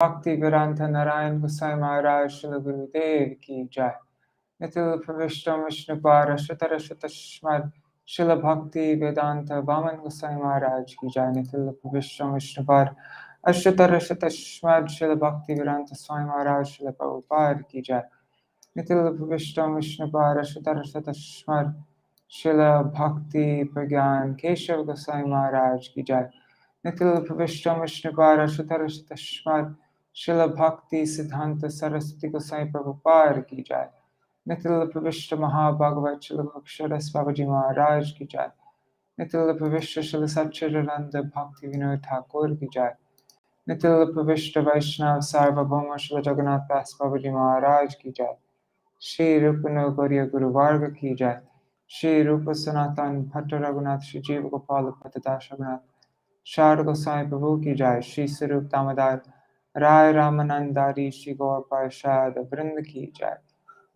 भक्ति वेदांत नारायण गोसाई महाराज श्रील गुरुदेव की जय। नितिल प्रविष्ट विष्णुपाद शतर शतस्मद श्रील भक्ति वेदांत वामन गोसाई महाराज की जय। नितिल प्रविष्ट विष्णुपाद अष्टतर शतस्मद श्रील भक्ति वेदांत स्वामी महाराज श्रील प्रभुपाद की जय। नितिल प्रविष्ट विष्णुपाद अष्टतर शतस्मद श्रील भक्ति प्रज्ञान केशव गोसाई महाराज की जय। नितिल प्रविष्ट विष्णुपाद अष्टतर शतस्मद श्रील भक्ति सिद्धांत सरस्वती गोसाई प्रभुपाद की जय। नितिल प्रविष्ट महाभागवत श्रील अक्षर बाबाजी महाराज की जय। नितिल प्रविष्ट श्रील सच्चिदानंद भक्ति विनोद ठाकुर की जय। नितिल प्रविष्ट वैष्णव सार्वभौम श्रील जगन्नाथ दास बाबाजी महाराज की जय। श्री रूप गौरी गुरुवर्ग की जय। श्री रूप सनातन भट्ट रघुनाथ श्री जीव गोपाल भट्टदास रघुनाथ शारद गोसाई प्रभु की जय। श्री स्वरूप दामोदर राय रामानंदारी श्री गौर पार्षद वृंद की जय।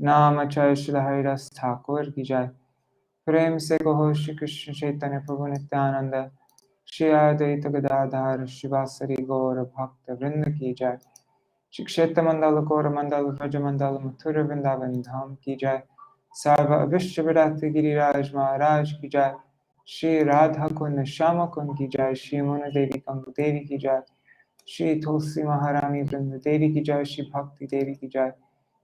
नाम चय श्री हरिदास ठाकुर की जय। प्रेम से कहो श्री कृष्ण चैतन्य प्रभु नित्यानंद श्री अद्वैत गदाधर शिवासरी गौर भक्त वृंद की जय। श्री क्षेत्र मंडल गौर मंडल ब्रज मंडल मथुर वृंदावन धाम की जय। सर्व विश्व विराट गिरिराज महाराज की जय। श्री राधा कुंड श्याम कुंड की जय। श्री मोन देवी कंग देवी की जय। श्री तुलसी महारानी वृंद देवी की जय। श्री भक्ति देवी की जय।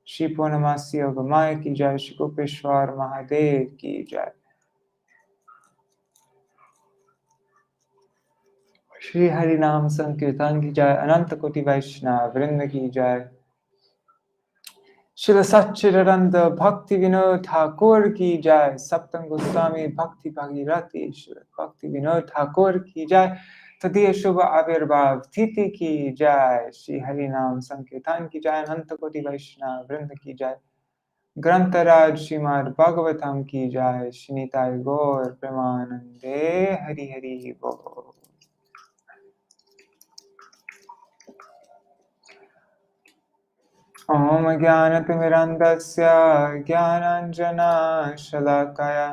श्री पूर्णमासी अगमाय की जय। श्री गोपेश्वर महादेव की जय। श्री हरि नाम संकीर्तन की जय। अनंत कोटि वैष्णव वृंद की जय। श्री सच्चिदानंद भक्ति विनोद ठाकुर की जय। सप्तम गोस्वामी भक्ति भागीरथी श्री भक्ति विनोद ठाकुर की जय। तदीय शुभ आविर्भाव तिथि की जय। श्री हरि नाम संकीर्तन की जय। अनंत कोटि वैष्णव वृंद की जय। ग्रंथराज श्रीमद् भागवतम की जय। श्री निताय गौर प्रेमानंदे हरि हरि बोल। ओम ज्ञानतिमिरन्धस्य ज्ञानाञ्जनशलाकया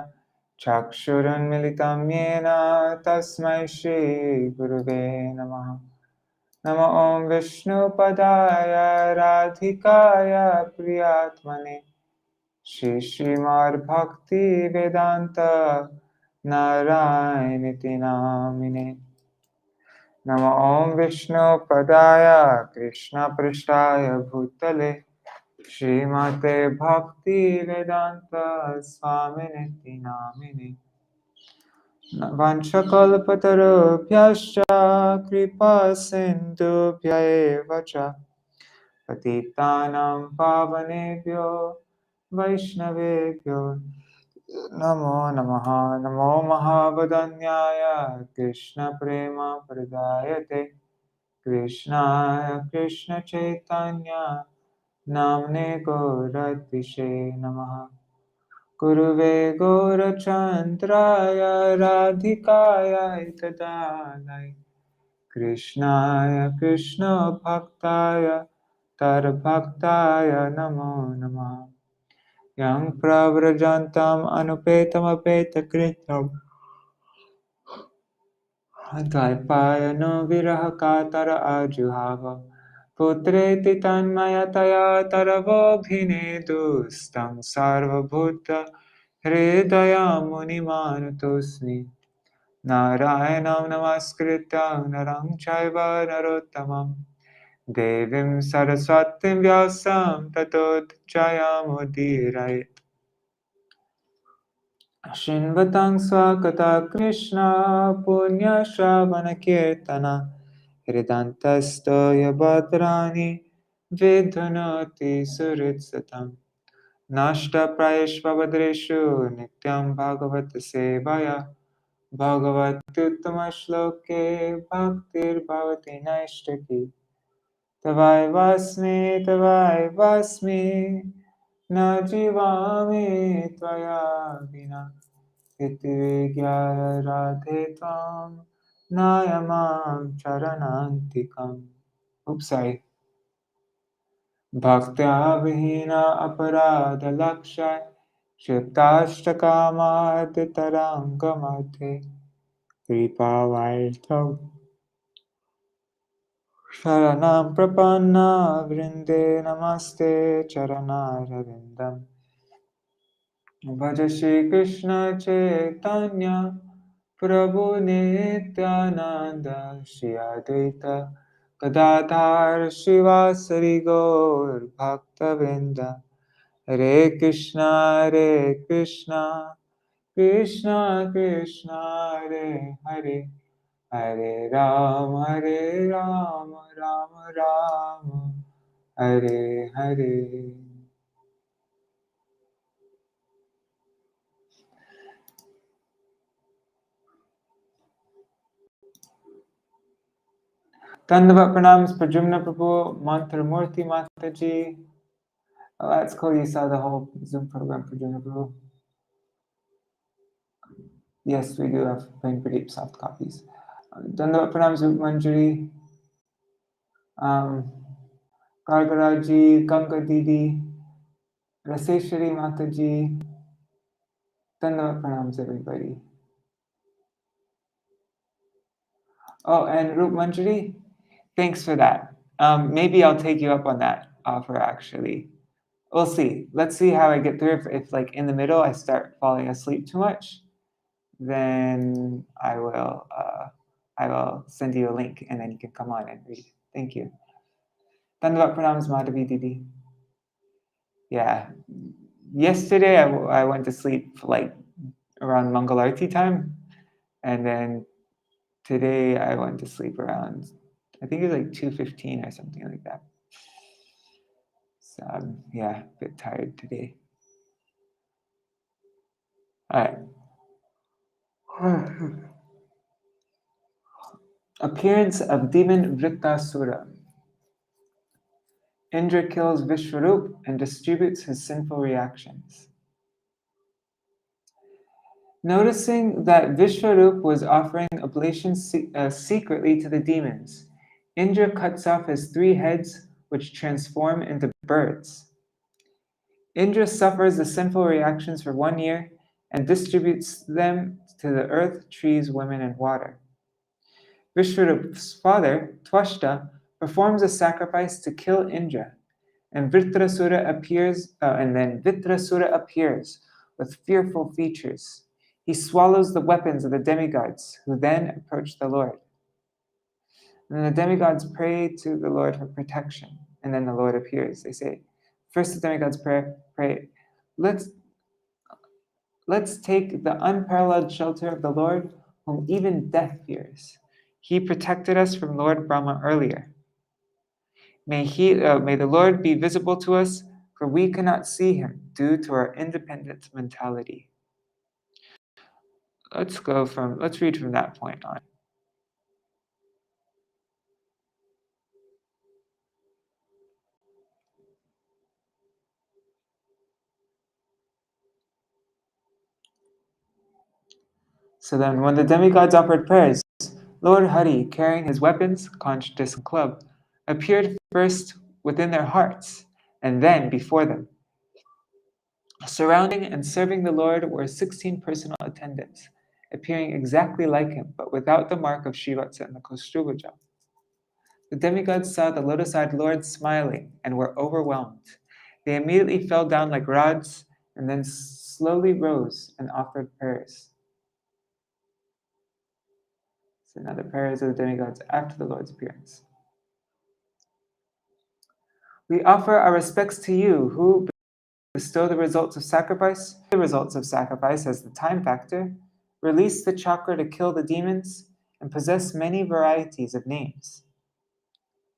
चक्षुरुन्मिलितं येन तस्मै श्रीगुरुवे नमः। नमो ॐ विष्णुपदाय राधिकाय प्रियात्मने श्रीमद्भक्तिवेदान्त नारायणीति नामिने। नमो ॐ विष्णुपदाय कृष्णपृष्ठाय भूतले श्रीमते भक्तिवेदान्त स्वामिनिति नामिने। वंशकल्पतरुभ्यश्च कृपा सिन्धुभ्य एव च पतितानां पावनेभ्यो वैष्णवेभ्यो नमो नमः। नमो महावदन्याय कृष्णप्रेमप्रदायते कृष्णाय कृष्णचैतन्य नाम्ने गौरतिशे नमः। गुरुवे गौरचन्द्राय राधिकाय तदालय कृष्णाय कृष्णभक्ताय तरभक्ताय नमो नमः। यं प्रव्रजन्तम् अनुपेतमपेतकृत्यं द्वैपायनो विरहकातर आजुहाव पुत्रेति तन्मयतया तरवोऽभिनेदुस्तं सर्वभूतहृदयमुनिमानुतोऽस्मि। नारायणं नमस्कृत्य नरं चैव नरोत्तमं देवीं सरस्वतीं व्यासं ततो जयमुदीरयेत्। शृण्वतां स्वकथा कृष्ण पुण्यश्रवणकीर्तना हृदन्तस्थो यभद्राणि विध्वनोति सुहृत्सतम्। नष्टप्रायेष्वभद्रेषु नित्यं भागवत सेवया भगवत्युत्तमश्लोके भक्तिर्भवति नैष्ठिकी। तवैवास्मि न जीवामि त्वया विना इति विज्ञाय राधे त्वां नायमां चरणान्तिकम्। उपसाई भक्त्या विहीना अपराधलक्षय क्षिप्ताष्टकामादितरङ्गमध्ये कृपावार्थं Sharanam prapanna vrinde namaste charanarvindam. Bhaja Shri Krishna Chaitanya Prabhu Nityananda Shri Advaita Gadadhar Shivasari Gaur Bhaktavinda Hare Krishna Krishna Krishna Hare Hare Hare Ram Ram Hare Hare. Dandavat pranams Prajumna Prabhu, Mantra Murthy Mataji. That's cool. You saw the whole Zoom program, Prajumna Prabhu. Yes, we do have plain pretty soft copies. Dandavat pranams Manjari, Gargaraji, Ganga Didi, Raseshwari Mataji. Dandavat pranams everybody. Oh, and Rup Manjari, thanks for that. Maybe I'll take you up on that offer, actually. We'll see. Let's see how I get through. If like in the middle I start falling asleep too much, then I will send you a link and then you can come on and read. Thank you. Dandavat pranams Madhavi Didi. Yeah. Yesterday I went to sleep like around Mangalarti time, and then today I went to sleep around, I think it was like 2:15 or something like that. So yeah, a bit tired today. All right. Appearance of demon Vrittasura. Indra kills Vishwarup and distributes his sinful reactions. Noticing that Vishwarup was offering oblation secretly to the demons, Indra cuts off his 3 heads, which transform into birds. Indra suffers the sinful reactions for 1 year and distributes them to the earth, trees, women, and water. Vishwarup's father, Twashta, performs a sacrifice to kill Indra, and Vritrasura appears with fearful features. He swallows the weapons of the demigods, who then approach the Lord. And then the demigods pray to the Lord for protection, and then the Lord appears. They say, first the demigods pray, let's take the unparalleled shelter of the Lord, whom even death fears. He protected us from Lord Brahma earlier. May the Lord be visible to us, for we cannot see him due to our independent mentality. Let's read from that point on. So then when the demigods offered prayers, Lord Hari, carrying his weapons, conch, disc, and club, appeared first within their hearts, and then before them. Surrounding and serving the Lord were 16 personal attendants, appearing exactly like him, but without the mark of Shivatsa and the Kaustubaja. The demigods saw the lotus-eyed Lord smiling and were overwhelmed. They immediately fell down like rods and then slowly rose and offered prayers. So now the prayers of the demigods after the Lord's appearance. We offer our respects to you, who bestow the results of sacrifice as the time factor, release the chakra to kill the demons, and possess many varieties of names.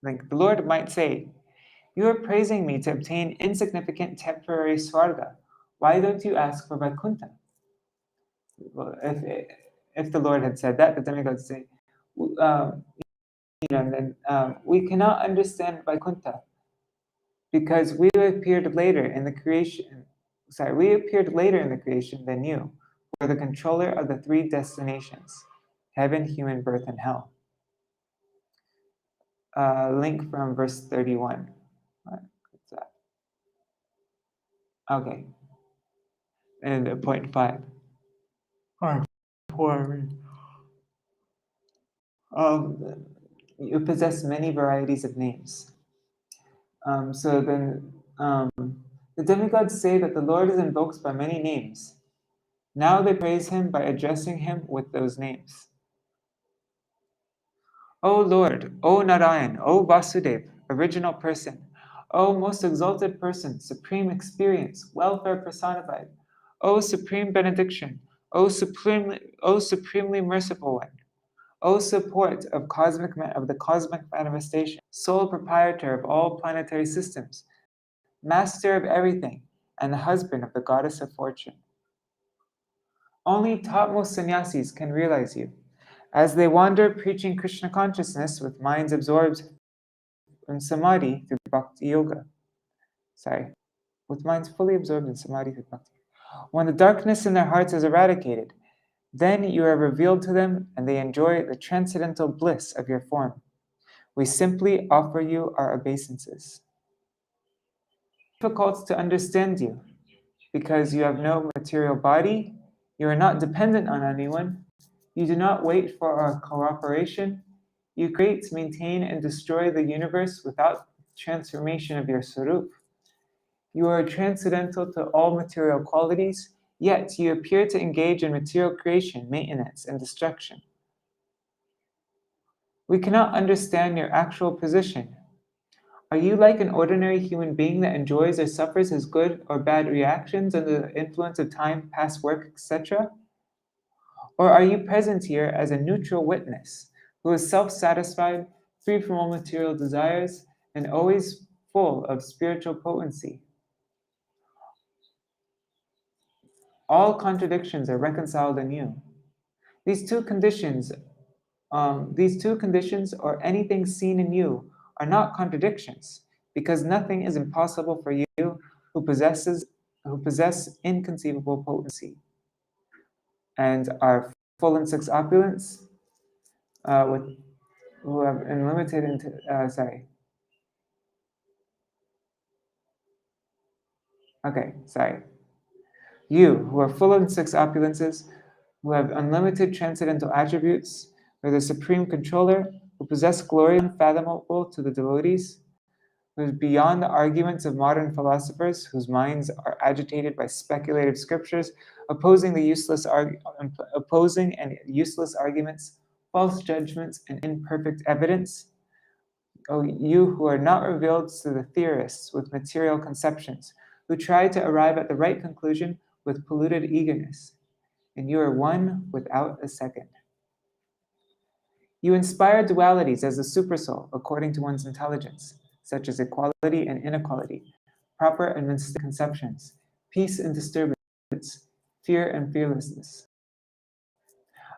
Like the Lord might say, you are praising me to obtain insignificant temporary swarga. Why don't you ask for Vaikuntha? Well, if the Lord had said that, the demigods say, we cannot understand Vaikuntha because we appeared later in the creation. We appeared later in the creation than you. We're the controller of the 3 destinations: heaven, human birth, and hell. Link from verse 31. What's that? Okay. And point 5. Poor me. you possess many varieties of names. So then the demigods say that the Lord is invoked by many names. Now they praise him by addressing him with those names. O Lord, O Narayan, O Vasudev, original person, O most exalted person, supreme experience, welfare personified, O supreme benediction, O supremely merciful one, O support of the cosmic manifestation, sole proprietor of all planetary systems, master of everything, and the husband of the goddess of fortune. Only topmost sannyasis can realize you. As they wander preaching Krishna consciousness with minds absorbed in samadhi through bhakti yoga. With minds fully absorbed in samadhi through bhakti. When the darkness in their hearts is eradicated, then you are revealed to them and they enjoy the transcendental bliss of your form. We simply offer you our obeisances. It's difficult to understand you because you have no material body, you are not dependent on anyone, you do not wait for our cooperation, you create, maintain, and destroy the universe without transformation of your sarup. You are transcendental to all material qualities, yet you appear to engage in material creation, maintenance, and destruction. We cannot understand your actual position. Are you like an ordinary human being that enjoys or suffers his good or bad reactions under the influence of time, past work, etc.? Or are you present here as a neutral witness who is self-satisfied, free from all material desires, and always full of spiritual potency? All contradictions are reconciled in you. These two conditions or anything seen in you are not contradictions, because nothing is impossible for you who possess inconceivable potency and are full in six opulence, who have unlimited You, who are full in six opulences, who have unlimited transcendental attributes, who are the supreme controller, who possess glory unfathomable to the devotees, who is beyond the arguments of modern philosophers, whose minds are agitated by speculative scriptures, opposing and useless arguments, false judgments, and imperfect evidence. O you who are not revealed to the theorists with material conceptions, who try to arrive at the right conclusion with polluted eagerness, and you are one without a second. You inspire dualities as the supersoul according to one's intelligence, such as equality and inequality, proper and mystic conceptions, peace and disturbance, fear and fearlessness.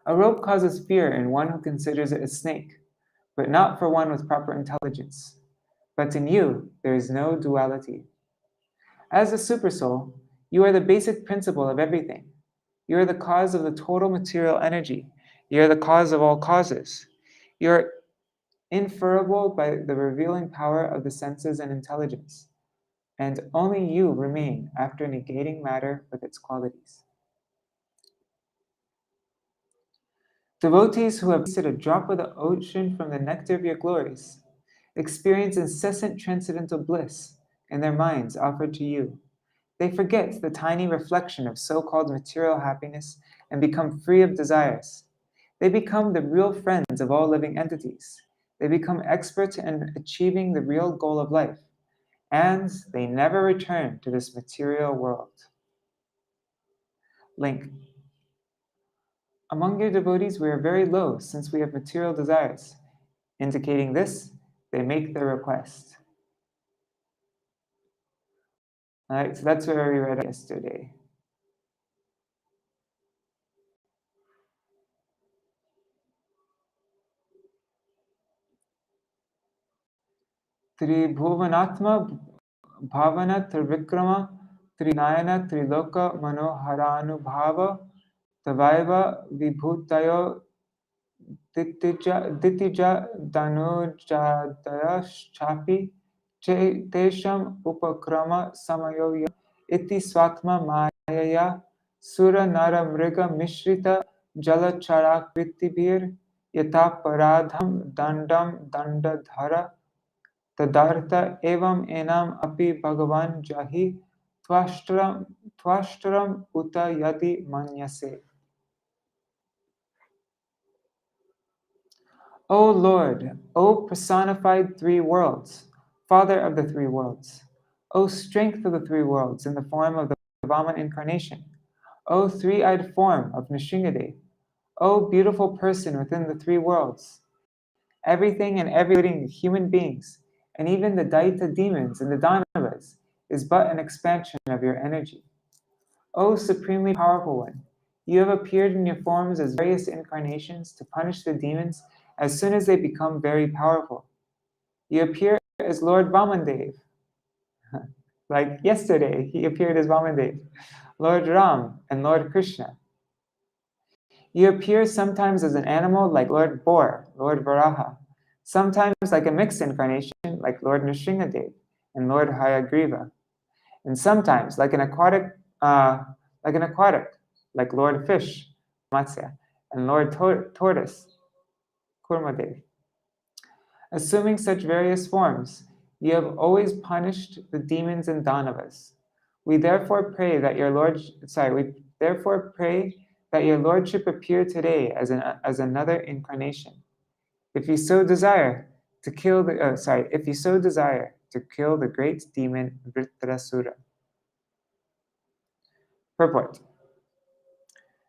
A rope causes fear in one who considers it a snake, but not for one with proper intelligence. But in you, there is no duality. As a supersoul, you are the basic principle of everything. You are the cause of the total material energy. You are the cause of all causes. You are inferable by the revealing power of the senses and intelligence, and only you remain after negating matter with its qualities. Devotees who have tasted a drop of the ocean from the nectar of your glories experience incessant transcendental bliss in their minds offered to you. They forget the tiny reflection of so-called material happiness and become free of desires. They become the real friends of all living entities. They become experts in achieving the real goal of life, and they never return to this material world. Link. Among your devotees, we are very low since we have material desires. Indicating this, they make their request. All right, so that's where we read yesterday. Tribhuvanatma bhavana trivikrama trinayana triloka manoharanubhava tavaiva vibhutayo ditija danujadaya chapi tesham upakrama samayoya iti swatma mayaya sura nara mriga mishrita jalacharakriti bir yata paradham dandam dandadhara tadartha evam enam api bhagavan jahi tvashtaram uta yati manyase. O Lord, O personified three worlds, Father of the three worlds, O strength of the three worlds in the form of the Vaman incarnation, O three-eyed form of Nrsimhadev, O beautiful person within the three worlds, everything and everything, human beings, and even the Daita demons and the Danavas, is but an expansion of your energy. O supremely powerful one, you have appeared in your forms as various incarnations to punish the demons as soon as they become very powerful. You appear as Lord Vamandev. Like yesterday, he appeared as Vamandev, Lord Ram, and Lord Krishna. You appear sometimes as an animal like Lord Boar, Lord Varaha, sometimes like a mixed incarnation like Lord Nrsimhadev and Lord Hayagriva, and sometimes like an aquatic, like Lord Fish, Matsya, and Lord Tortoise, Kurmadev. Assuming such various forms, you have always punished the demons and Danavas. We therefore pray that your lordship appear today as another incarnation. If you so desire to kill the great demon Vritrasura. Purport.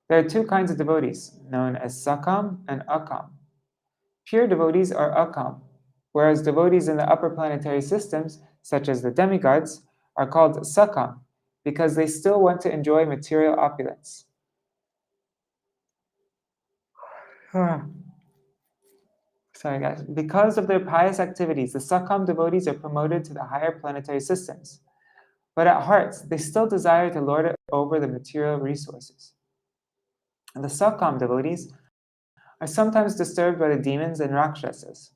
There are two kinds of devotees, known as Sakam and Akam. Pure devotees are Akam, whereas devotees in the upper planetary systems, such as the demigods, are called Sakam, because they still want to enjoy material opulence. Sorry guys. Because of their pious activities, the Sakam devotees are promoted to the higher planetary systems. But at heart, they still desire to lord it over the material resources. And the Sakam devotees are sometimes disturbed by the demons and Rakshasas,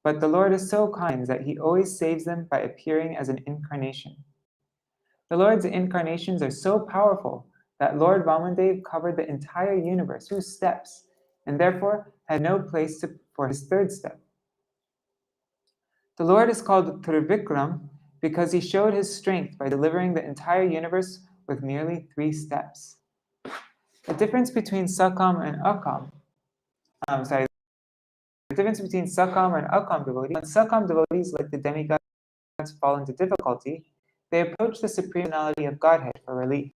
but the Lord is so kind that he always saves them by appearing as an incarnation. The Lord's incarnations are so powerful that Lord Vamandev covered the entire universe, 2 steps, and therefore had no place for his third step. The Lord is called Trivikram because he showed his strength by delivering the entire universe with merely 3 steps. The difference between Sakam and Akam, the difference between Sakam and Akam devotees, when Sakam devotees, like the demigods, fall into difficulty, they approach the supreme personality of Godhead for relief.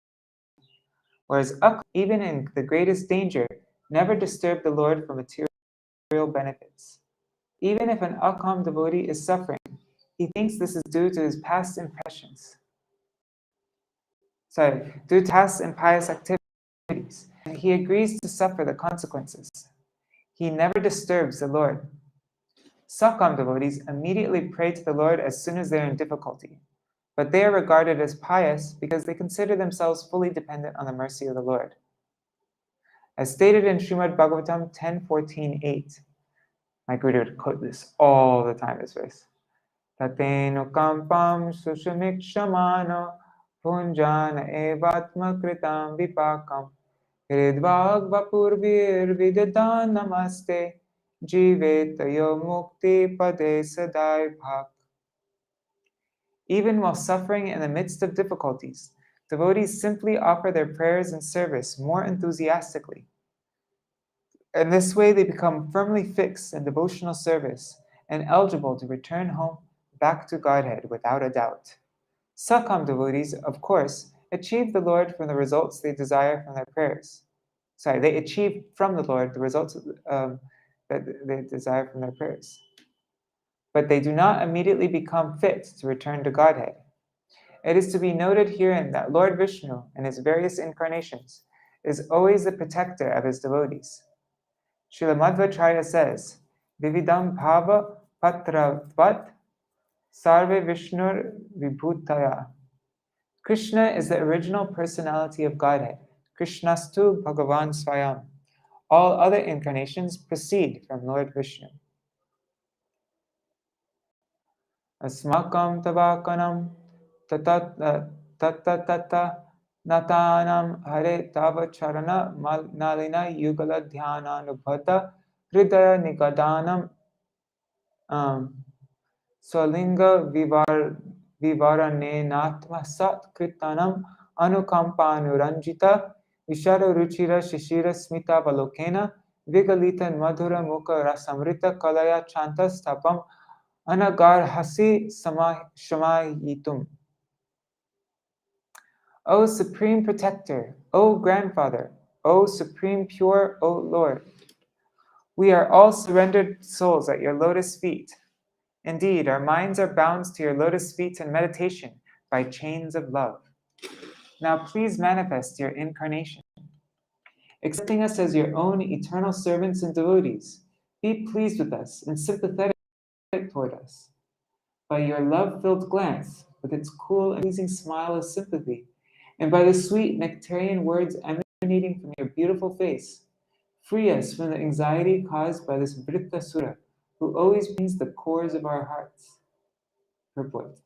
Whereas Akam, even in the greatest danger, never disturb the Lord for material benefits. Even if an Akam devotee is suffering, he thinks this is due to his past impressions. Due to past impious activities, and he agrees to suffer the consequences. He never disturbs the Lord. Sakam devotees immediately pray to the Lord as soon as they are in difficulty, but they are regarded as pious because they consider themselves fully dependent on the mercy of the Lord. As stated in Śrīmad-Bhāgavatam 10.14.8, my Guru would quote this all the time, this verse. Tateno kampam susamikshamano punjana evatma kritam vipakam hridvag vapurvir vidadan namaste jivetayo mukti pade sadai bhak. Even while suffering in the midst of difficulties, devotees simply offer their prayers and service more enthusiastically. In this way, they become firmly fixed in devotional service and eligible to return home back to Godhead without a doubt. Sakam devotees, of course, achieve the Lord from the results they desire from their prayers. They achieve from the Lord the results that they desire from their prayers. But they do not immediately become fit to return to Godhead. It is to be noted herein that Lord Vishnu, in his various incarnations, is always the protector of his devotees. Śrīmad-Bhāgavatam says, Vividam bhava patravat sarve vishnur vibhutaya. Krishna is the original personality of Godhead. Krishnastu Bhagavan Swayam. All other incarnations proceed from Lord Vishnu. Asmakam tavakanam tata natanam hare tava charana nalina yugala dhyananubhata hridaya nigadanam swalinga vivaranenatma sat kritanam anukampanuranjita vishara ruchira shishira smita valokena vigalita madhura mukha rasamrita kalaya chantas tapam anagarhasi shamayitum. O Supreme Protector, O Grandfather, O Supreme Pure, O Lord, we are all surrendered souls at your lotus feet. Indeed, our minds are bound to your lotus feet in meditation by chains of love. Now please manifest your incarnation. Accepting us as your own eternal servants and devotees, be pleased with us and sympathetic toward us. By your love-filled glance, with its cool and pleasing smile of sympathy, and by the sweet nectarian words emanating from your beautiful face, free us from the anxiety caused by this Vrittasura, who always pains the cores of our hearts. Purport.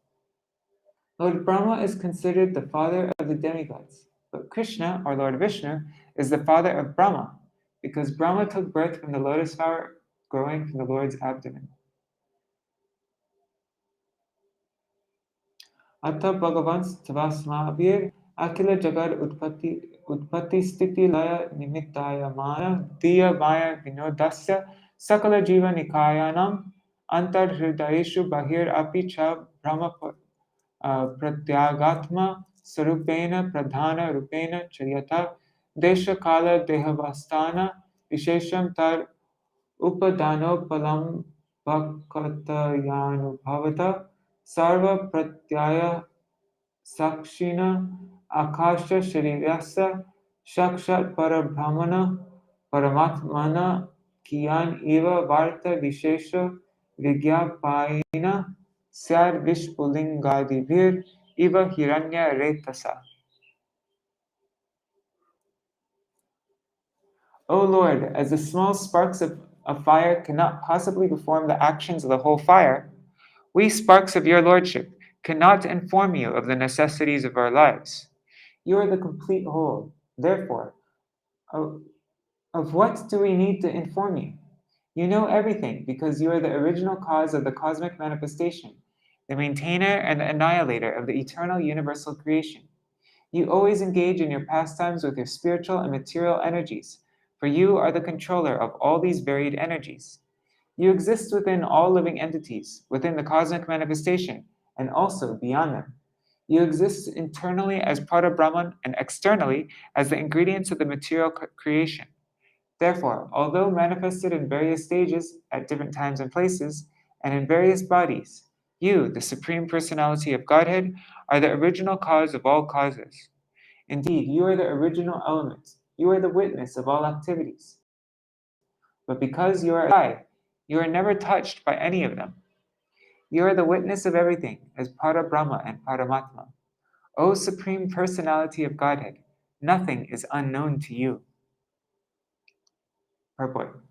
Lord Brahma is considered the father of the demigods, but Krishna, or Lord Vishnu, is the father of Brahma, because Brahma took birth from the lotus flower growing from the Lord's abdomen. Atta Bhagavans Tavasmabhir Akila Jagar Utpatti Stiti Laya Nimittaya Maya Diya Maya Vinodasya Sakala Jiva Nikayanam Antar Hridayeshu Bahir Api Cha Brahma Pratyagatma Sarupena Pradhana Rupena Chayata Desha Kala Dehavastana Vishesham Tar Upadanopalam Bhakatayanubhavata Sarva Pratyaya Sakshina Akasha Shariryasa Shakshat Parabrahmana Paramatmana Kiyan Eva Varta Vishesha Vigyapayina Syar Vishpulingadibhir Eva Hiranya Retasa. O Lord, as the small sparks of fire cannot possibly perform the actions of the whole fire, we sparks of your Lordship cannot inform you of the necessities of our lives. You are the complete whole. Therefore, of what do we need to inform you? You know everything because you are the original cause of the cosmic manifestation, the maintainer and the annihilator of the eternal universal creation. You always engage in your pastimes with your spiritual and material energies, for you are the controller of all these varied energies. You exist within all living entities, within the cosmic manifestation, and also beyond them. You exist internally as part of Brahman and externally as the ingredients of the material creation. Therefore, although manifested in various stages, at different times and places, and in various bodies, you, the Supreme Personality of Godhead, are the original cause of all causes. Indeed, you are the original element. You are the witness of all activities. But because you are I, you are never touched by any of them. You are the witness of everything as Para Brahma and Paramatma. O Supreme Personality of Godhead, nothing is unknown to you. Purport.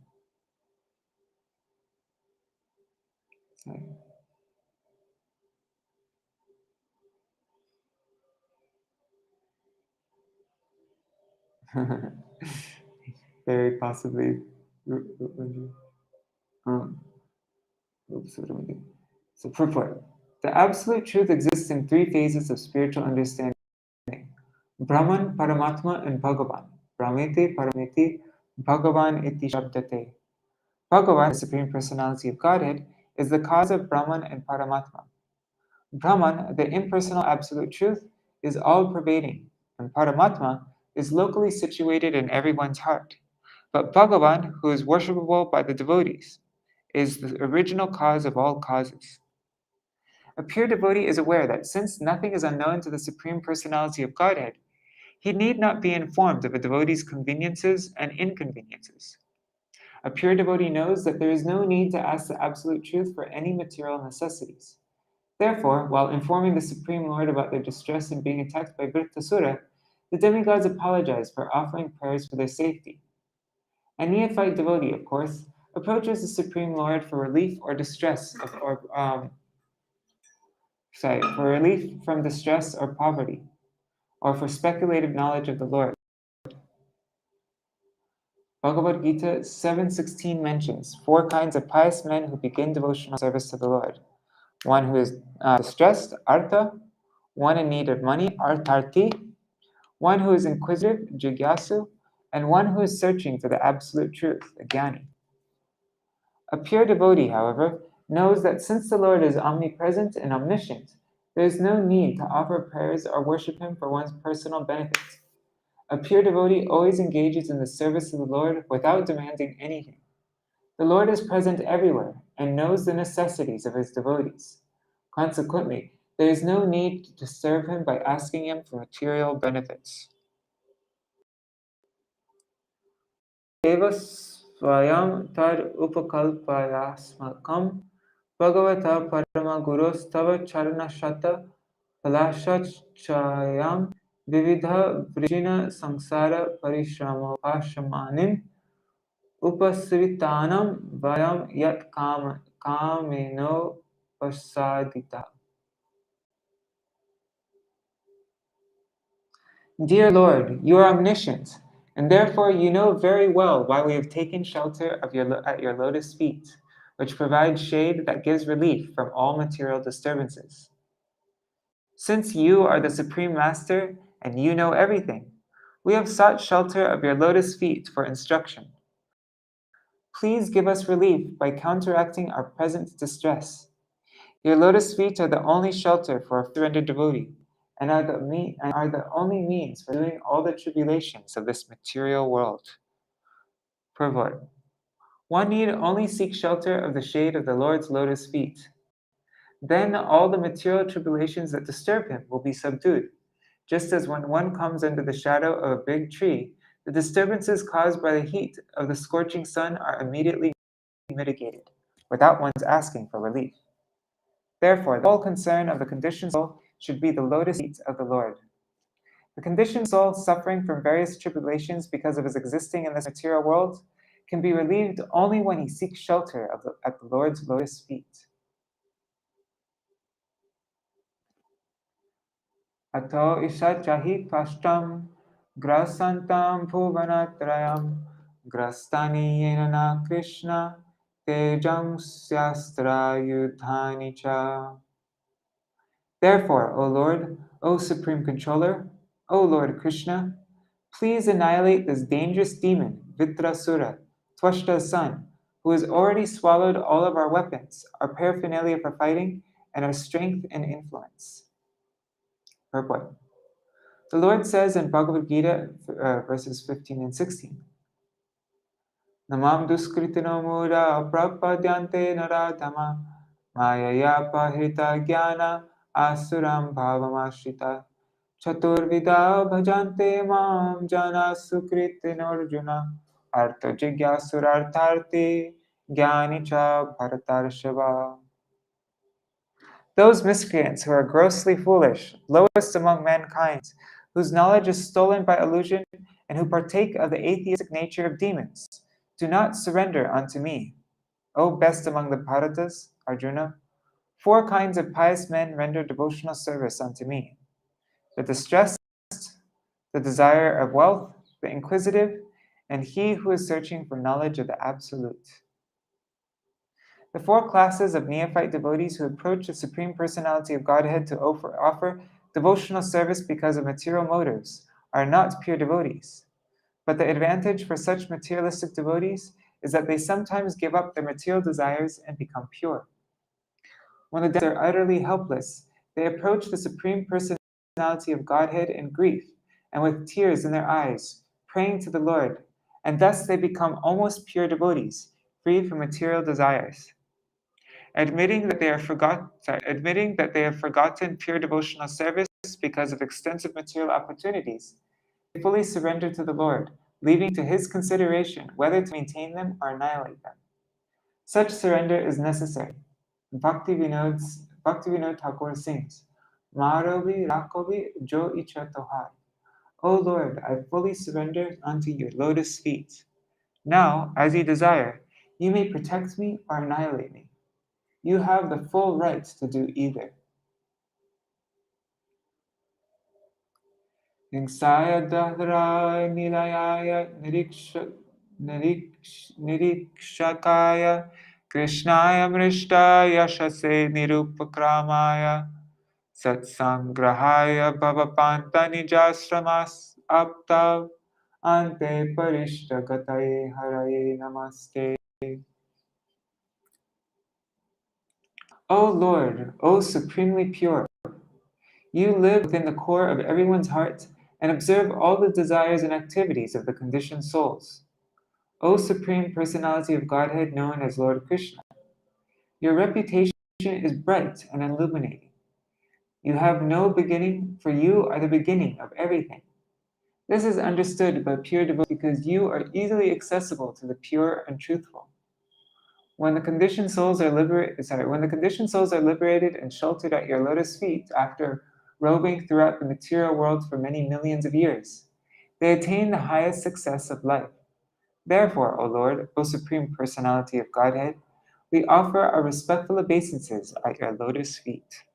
Very possibly. So purport. The Absolute Truth exists in three phases of spiritual understanding: Brahman, Paramatma, and Bhagavan. Brahmeti, Parameti, Bhagavan iti shabdate. Bhagavan, the Supreme Personality of Godhead, is the cause of Brahman and Paramatma. Brahman, the impersonal Absolute Truth, is all-pervading, and Paramatma is locally situated in everyone's heart. But Bhagavan, who is worshipable by the devotees, is the original cause of all causes. A pure devotee is aware that since nothing is unknown to the Supreme Personality of Godhead, he need not be informed of a devotee's conveniences and inconveniences. A pure devotee knows that there is no need to ask the Absolute Truth for any material necessities. Therefore, while informing the Supreme Lord about their distress in being attacked by Vrittasura, the demigods apologize for offering prayers for their safety. A neophyte devotee, of course, approaches the Supreme Lord for relief or distress for relief from distress or poverty, or for speculative knowledge of the Lord. Bhagavad Gita 7:16 mentions 4 kinds of pious men who begin devotional service to the Lord. One who is distressed, artha, one in need of money, artharti, one who is inquisitive, jigyasu, and one who is searching for the absolute truth, a jnani. A pure devotee, however, knows that since the Lord is omnipresent and omniscient, there is no need to offer prayers or worship him for one's personal benefit. A pure devotee always engages in the service of the Lord without demanding anything. The Lord is present everywhere and knows the necessities of his devotees. Consequently, there is no need to serve him by asking him for material benefits. Eva swayam tad upakalpayasmakam bhagavata parama gurostava charana shata palashachayam vividha vrijina sangsara parishramo pashamanim upasritanam vayam yat kameno pasadita. Dear Lord, you are omniscient, and therefore you know very well why we have taken shelter at your lotus feet, which provides shade that gives relief from all material disturbances. Since you are the Supreme Master and you know everything, we have sought shelter of your lotus feet for instruction. Please give us relief by counteracting our present distress. Your lotus feet are the only shelter for a surrendered devotee, and are the only means for doing all the tribulations of this material world. Purport. One need only seek shelter of the shade of the Lord's lotus feet. Then all the material tribulations that disturb him will be subdued, just as when one comes under the shadow of a big tree, the disturbances caused by the heat of the scorching sun are immediately mitigated, without one's asking for relief. Therefore, the whole concern of the conditioned soul should be the lotus feet of the Lord. The conditioned soul, suffering from various tribulations because of his existing in this material world, can be relieved only when he seeks shelter at the Lord's lotus feet. Ato isha chahi kashtam grasantam bhuvanatrayam grastani yenana Krishna tejam syastra yudhani cha. Therefore, O Lord, O Supreme Controller, O Lord Krishna, please annihilate this dangerous demon, Vitrasura, Twashta's son, who has already swallowed all of our weapons, our paraphernalia for fighting, and our strength and influence. Purport. The Lord says in Bhagavad Gita, verses 15 and 16, Namam duskritino mura prapadyante naradama mayaya pahita jnana asuram bhavamashita chaturvida bhajante mam jana sukritino arjuna artha jigyasurartharti jnani cha bharatarshava. Those miscreants who are grossly foolish, lowest among mankind, whose knowledge is stolen by illusion, and who partake of the atheistic nature of demons, do not surrender unto me. O best among the Bharatas, Arjuna, 4 kinds of pious men render devotional service unto me: the distressed, the desire of wealth, the inquisitive, and he who is searching for knowledge of the Absolute. The 4 classes of neophyte devotees who approach the Supreme Personality of Godhead to offer devotional service because of material motives are not pure devotees. But the advantage for such materialistic devotees is that they sometimes give up their material desires and become pure. When the devotees are utterly helpless, they approach the Supreme Personality of Godhead in grief and with tears in their eyes, praying to the Lord, and thus they become almost pure devotees, free from material desires. Admitting that they have forgotten pure devotional service because of extensive material opportunities, they fully surrender to the Lord, leaving to his consideration whether to maintain them or annihilate them. Such surrender is necessary. Bhakti Vinod Thakur sings, Marobi Rakobi Jo Icha Tohar. O Lord, I fully surrender unto your lotus feet. Now, as you desire, you may protect me or annihilate me. You have the full right to do either. Hingsaya Dahra Nilayaya Nirikshakaya Krishnaya Mrishta Yashase Nirupakramaya Satsangrahaya Bhavapanta Nijasramas Aptav Ante Parishtagataye Haraye Namaste. O Lord, O supremely pure, you live within the core of everyone's heart and observe all the desires and activities of the conditioned souls. O Supreme Personality of Godhead known as Lord Krishna, your reputation is bright and illuminating. You have no beginning, for you are the beginning of everything. This is understood by pure devotees because you are easily accessible to the pure and truthful. When the conditioned souls are liberated and sheltered at your lotus feet after roving throughout the material world for many millions of years, they attain the highest success of life. Therefore, O Lord, O Supreme Personality of Godhead, we offer our respectful obeisances at your lotus feet.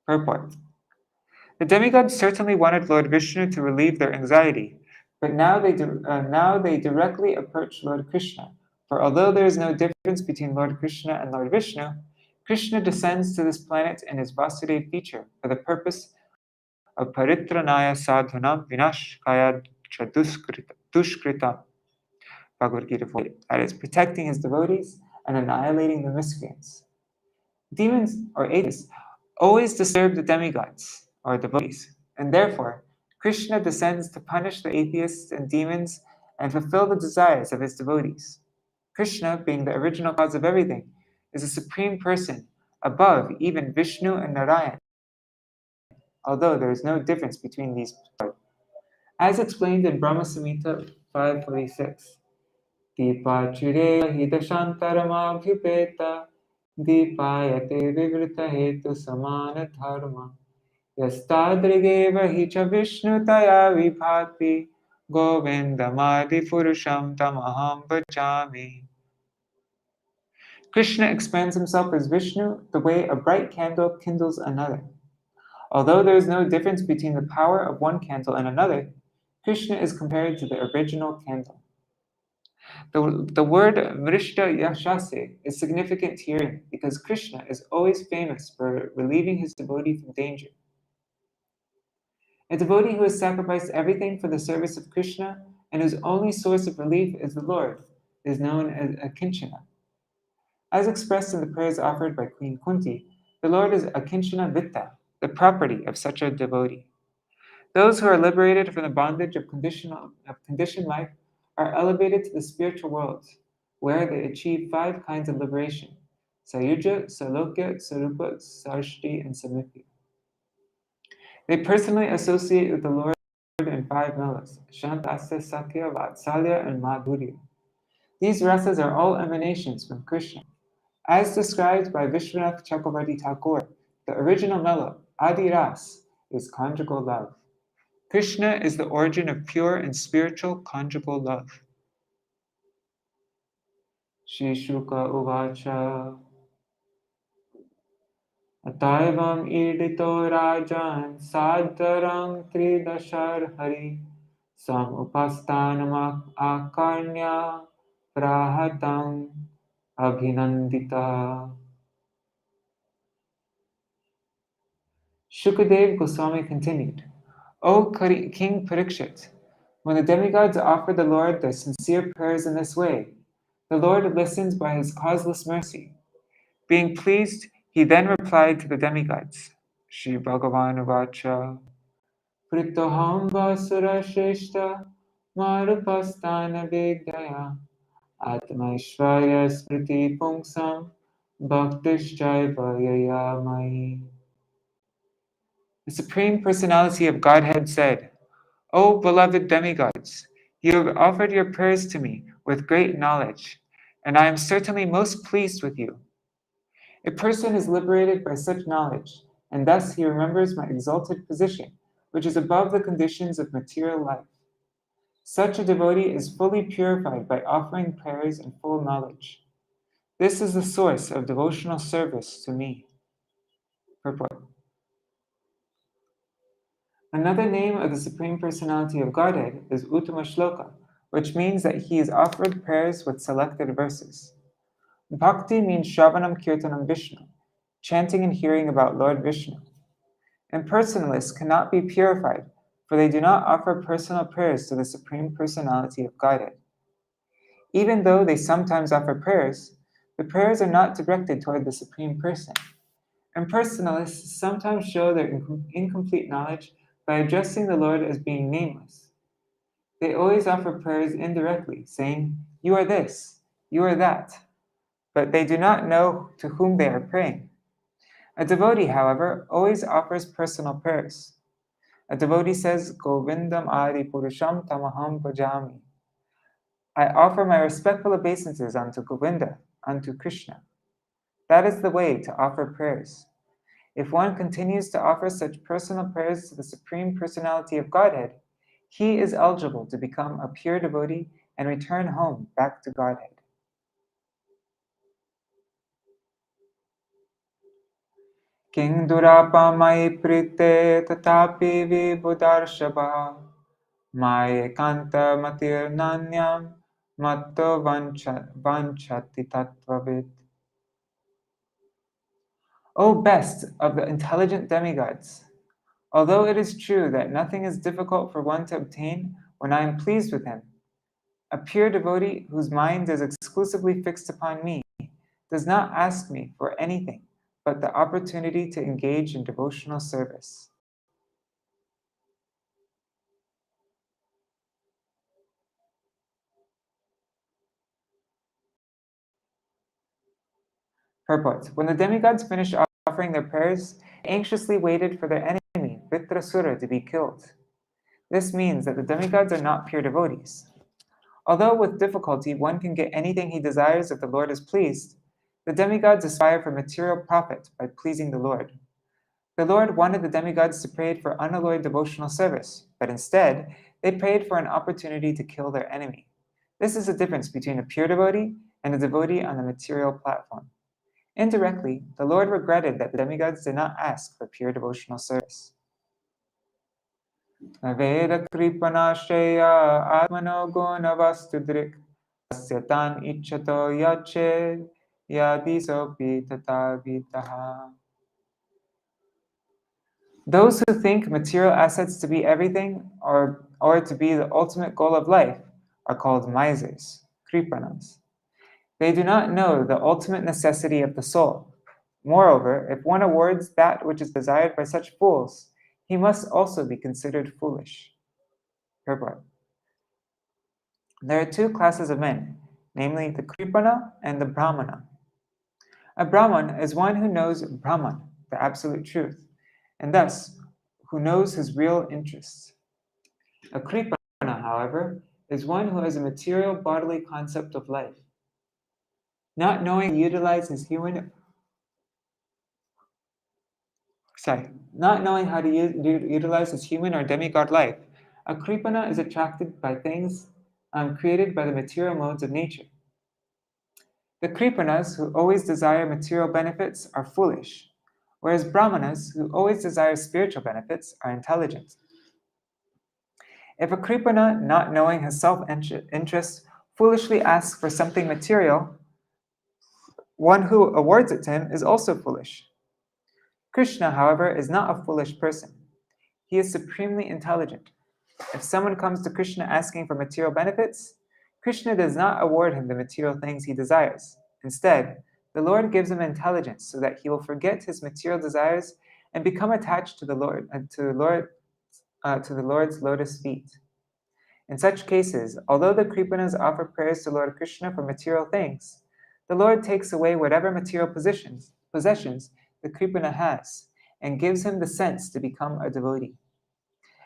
Purport. The demigods certainly wanted Lord Vishnu to relieve their anxiety, but now they directly approach Lord Krishna. For although there is no difference between Lord Krishna and Lord Vishnu, Krishna descends to this planet in his Vasudeva feature for the purpose of paritranaya sadhunam vinashkaya dushkritam. Bhagavad Gita 40. That is, protecting his devotees and annihilating the miscreants. Demons or atheists always disturb the demigods or devotees, and therefore Krishna descends to punish the atheists and demons and fulfill the desires of his devotees. Krishna, being the original cause of everything, is a supreme person above even Vishnu and Narayan, although there is no difference between these. As explained in Brahma Samhita 546, Dipachire hidashantaramabhyupeta Dipayate vivrita hetu samana dharma Yastadrigeva hicha Vishnu taya vibhati Govindamadi purusham tamaham bhajami. Krishna expands himself as Vishnu the way a bright candle kindles another. Although there is no difference between the power of one candle and another, Krishna is compared to the original candle. The word Mrishta Yashase is significant here because Krishna is always famous for relieving his devotee from danger. A devotee who has sacrificed everything for the service of Krishna and whose only source of relief is the Lord is known as Akinchana. As expressed in the prayers offered by Queen Kunti, the Lord is Akinchana Vitta, the property of such a devotee. Those who are liberated from the bondage of conditioned life are elevated to the spiritual world, where they achieve 5 kinds of liberation: Sayuja, Salokya, Sarupa, Sarshti, and Samithya. They personally associate with the Lord in 5 melas: Shantasya, Sakya, Vatsalya, and Madhurya. These rasas are all emanations from Krishna. As described by Vishwanath Chakravarti Thakur, the original mela, Adi Ras, is conjugal love. Krishna is the origin of pure and spiritual conjugal love. Shri Shuka Uvacha Ataivam idito rajan sadharang tridashar hari sam upastanam akarnya prahatam abhinandita. Shukadev Goswami continued, O King Parikshit, when the demigods offer the Lord their sincere prayers in this way, the Lord listens by his causeless mercy. Being pleased, he then replied to the demigods, Shri Bhagavan Uvacha, Pritoham Vasura Shreshta Marupastana Vigdaya Atmaishvarya Smriti Pungsam Bhaktishchaiva Yayamai. The Supreme Personality of Godhead said, O beloved demigods, you have offered your prayers to me with great knowledge, and I am certainly most pleased with you. A person is liberated by such knowledge, and thus he remembers my exalted position, which is above the conditions of material life. Such a devotee is fully purified by offering prayers and full knowledge. This is the source of devotional service to me. Purport. Another name of the Supreme Personality of Godhead is Uttama Shloka, which means that he is offered prayers with selected verses. Bhakti means Shravanam Kirtanam Vishnu, chanting and hearing about Lord Vishnu. Impersonalists cannot be purified, for they do not offer personal prayers to the Supreme Personality of Godhead. Even though they sometimes offer prayers, the prayers are not directed toward the Supreme Person. Impersonalists sometimes show their incomplete knowledge by addressing the Lord as being nameless. They always offer prayers indirectly, saying, "You are this, you are that," but they do not know to whom they are praying. A devotee, however, always offers personal prayers. A devotee says, "Govindam Adi Purusham Tamaham Bhajami." I offer my respectful obeisances unto Govinda, unto Krishna. That is the way to offer prayers. If one continues to offer such personal prayers to the Supreme Personality of Godhead, he is eligible to become a pure devotee and return home back to Godhead. King durapa mai prite tatapi vibudarshabha mai kanta matir nanyam matto vanchati tattvavid. O best of the intelligent demigods, although it is true that nothing is difficult for one to obtain when I am pleased with him, a pure devotee whose mind is exclusively fixed upon me does not ask me for anything but the opportunity to engage in devotional service. Purport. When the demigods finished offering their prayers, they anxiously waited for their enemy, Vritrasura, to be killed. This means that the demigods are not pure devotees. Although with difficulty one can get anything he desires if the Lord is pleased, the demigods aspire for material profit by pleasing the Lord. The Lord wanted the demigods to pray for unalloyed devotional service, but instead, they prayed for an opportunity to kill their enemy. This is the difference between a pure devotee and a devotee on the material platform. Indirectly, the Lord regretted that the demigods did not ask for pure devotional service. Veda kripanashaya atmano gunavastudrik asyatan ichato yache yadisopi tatavitaha. Those who think material assets to be everything or to be the ultimate goal of life are called misers, kripanas. They do not know the ultimate necessity of the soul. Moreover, if one awards that which is desired by such fools, he must also be considered foolish. Purport. There are two classes of men, namely the kripana and the brahmana. A brahman is one who knows Brahman, the absolute truth, and thus who knows his real interests. A kripana, however, is one who has a material bodily concept of life. Not knowing how to utilize his human or demigod life, a kripana is attracted by things created by the material modes of nature. The kripanas, who always desire material benefits, are foolish, whereas brahmanas, who always desire spiritual benefits, are intelligent. If a kripana, not knowing his self-interest, foolishly asks for something material, one who awards it to him is also foolish. Krishna, however, is not a foolish person. He is supremely intelligent. If someone comes to Krishna asking for material benefits, Krishna does not award him the material things he desires. Instead, the Lord gives him intelligence so that he will forget his material desires and become attached to the Lord's lotus feet. In such cases, although the kripanas offer prayers to Lord Krishna for material things, the Lord takes away whatever material possessions the kripana has and gives him the sense to become a devotee.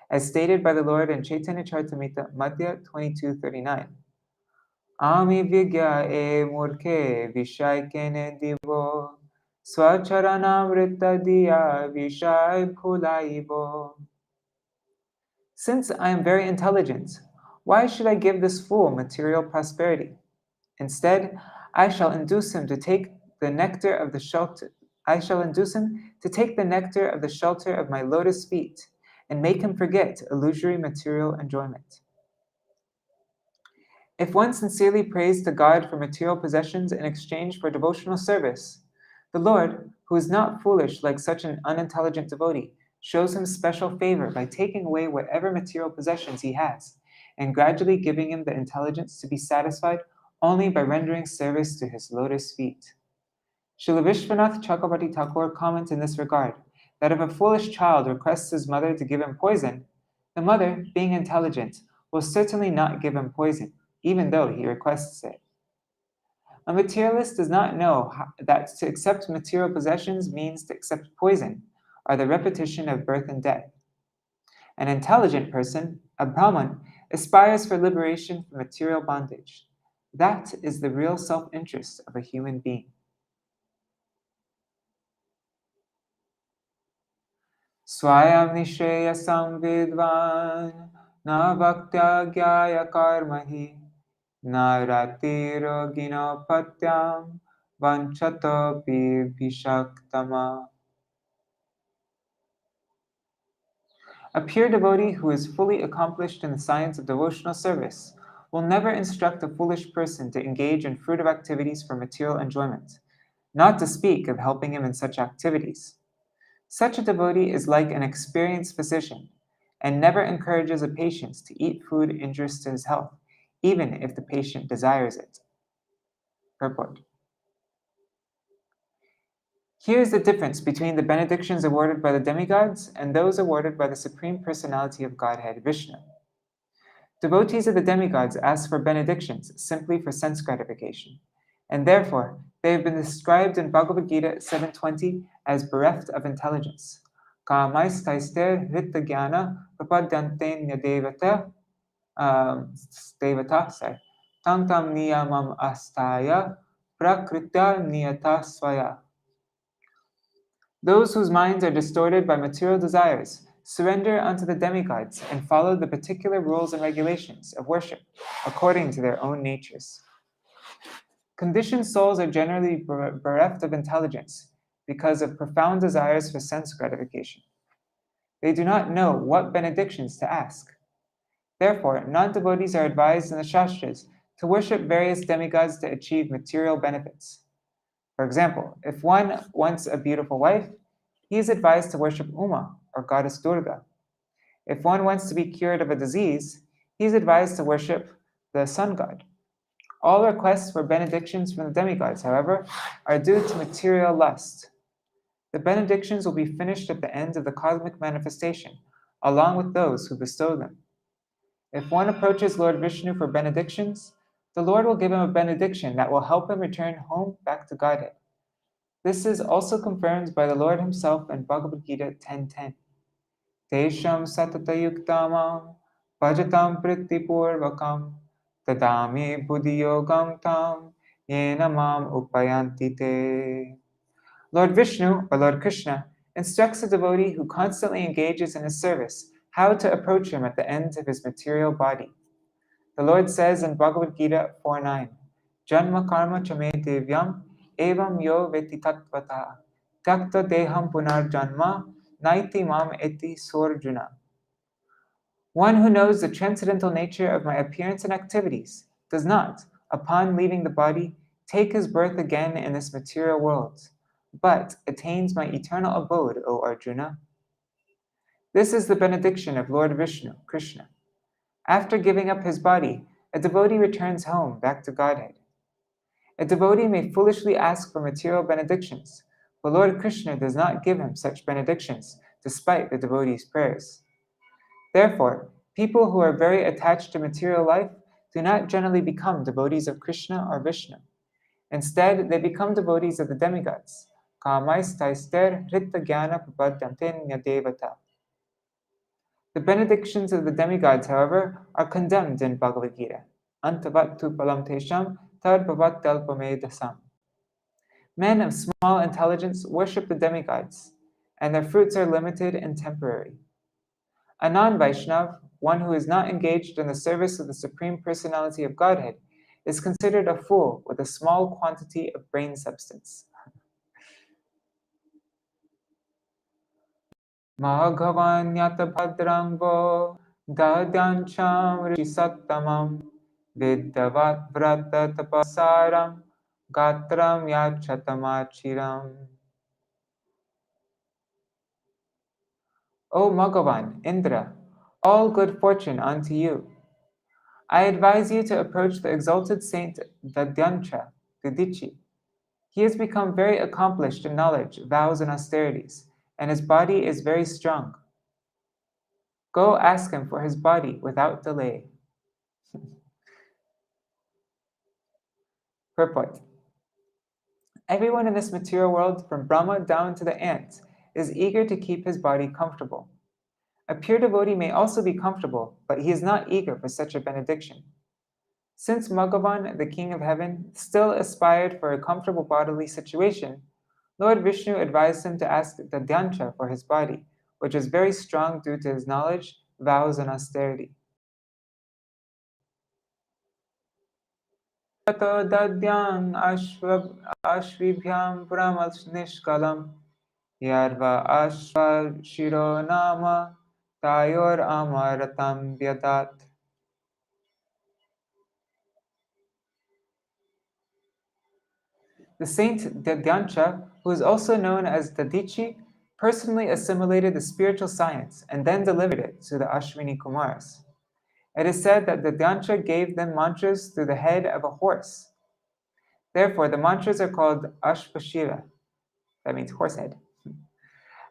As stated by the Lord in Chaitanya Charitamrita, Madhya 22:39. Ami vigya e murkhe vishay kene divo swacharanamrita diya vishay bhulaivo. Since I am very intelligent, why should I give this fool material prosperity? Instead, I shall induce him to take the nectar of the shelter. I shall induce him to take the nectar of the shelter of my lotus feet and make him forget illusory material enjoyment. If one sincerely prays to God for material possessions in exchange for devotional service, the Lord, who is not foolish like such an unintelligent devotee, shows him special favor by taking away whatever material possessions he has, and gradually giving him the intelligence to be satisfied only by rendering service to his lotus feet. Srila Vishwanath Chakravarti Thakur comments in this regard that if a foolish child requests his mother to give him poison, the mother, being intelligent, will certainly not give him poison, even though he requests it. A materialist does not know that to accept material possessions means to accept poison, or the repetition of birth and death. An intelligent person, a Brahman, aspires for liberation from material bondage. That is the real self-interest of a human being. Swayam nishayasam vidvan na bhaktyagya karmahi na ratiro ginopatyam vanchato bhishaktama. A pure devotee who is fully accomplished in the science of devotional service will never instruct a foolish person to engage in fruitive activities for material enjoyment, not to speak of helping him in such activities. Such a devotee is like an experienced physician and never encourages a patient to eat food injurious to his health, even if the patient desires it. Purport. Here is the difference between the benedictions awarded by the demigods and those awarded by the Supreme Personality of Godhead, Vishnu. Devotees of the demigods ask for benedictions simply for sense gratification, and therefore they have been described in Bhagavad Gita 7.20 as bereft of intelligence. Kamais taister hritta jnana prapadyante nyadevata tam tam niyamam astaya prakritya niyata swaya. Those whose minds are distorted by material desires surrender unto the demigods and follow the particular rules and regulations of worship according to their own natures. Conditioned souls are generally bereft of intelligence because of profound desires for sense gratification. They do not know what benedictions to ask. Therefore, non-devotees are advised in the Shastras to worship various demigods to achieve material benefits. For example, if one wants a beautiful wife, he is advised to worship Uma, or goddess Durga. If one wants to be cured of a disease, he is advised to worship the sun god. All requests for benedictions from the demigods, however, are due to material lust. The benedictions will be finished at the end of the cosmic manifestation, along with those who bestow them. If one approaches Lord Vishnu for benedictions, the Lord will give him a benediction that will help him return home back to Godhead. This is also confirmed by the Lord himself in Bhagavad Gita 10.10. Tesham satatayuktamam bhajatam pritipurvakam tadami buddhiyogam tam yena mam upayanti te. Lord Vishnu, or Lord Krishna, instructs a devotee who constantly engages in his service how to approach him at the end of his material body. The Lord says in Bhagavad Gita 4.9, Janma karma chame devyam evam yo veti tattvata takta deham punar janma naiti mam eti sorjuna. One who knows the transcendental nature of my appearance and activities does not, upon leaving the body, take his birth again in this material world, but attains my eternal abode, O Arjuna. This is the benediction of Lord Vishnu, Krishna. After giving up his body, a devotee returns home back to Godhead. A devotee may foolishly ask for material benedictions, but Lord Krishna does not give him such benedictions, despite the devotee's prayers. Therefore, people who are very attached to material life do not generally become devotees of Krishna or Vishnu. Instead, they become devotees of the demigods. Kamais taister hritta jnana prapadyante nyadevata. The benedictions of the demigods, however, are condemned in Bhagavad Gita. Antavattu palam tesham tad bhavat dalpamedasam. Men of small intelligence worship the demigods, and their fruits are limited and temporary. A non-Vaishnav, one who is not engaged in the service of the Supreme Personality of Godhead, is considered a fool with a small quantity of brain substance. Maghavan yata bhadrangvo dadyancham risattamam Vidyavat vrata tapasaram gatram yachatamachiram. O Bhagavan, Indra, all good fortune unto you. I advise you to approach the exalted saint Dadyancha, Didichi. He has become very accomplished in knowledge, vows, and austerities, and his body is very strong. Go ask him for his body without delay. Purport. Everyone in this material world, from Brahma down to the ant, is eager to keep his body comfortable. A pure devotee may also be comfortable, but he is not eager for such a benediction. Since Bhagavan, the King of Heaven, still aspired for a comfortable bodily situation, Lord Vishnu advised him to ask the Dyancha for his body, which is very strong due to his knowledge, vows, and austerity. Tato dadyang ashvibhyam nishkalam yarva ashva shiro nama tayor amaratam vyadat. The saint Dadyancha, who is also known as Dadichi, personally assimilated the spiritual science and then delivered it to the Ashwini Kumars. It is said that Dadyancha gave them mantras through the head of a horse. Therefore, the mantras are called Ashvashira, that means horse head.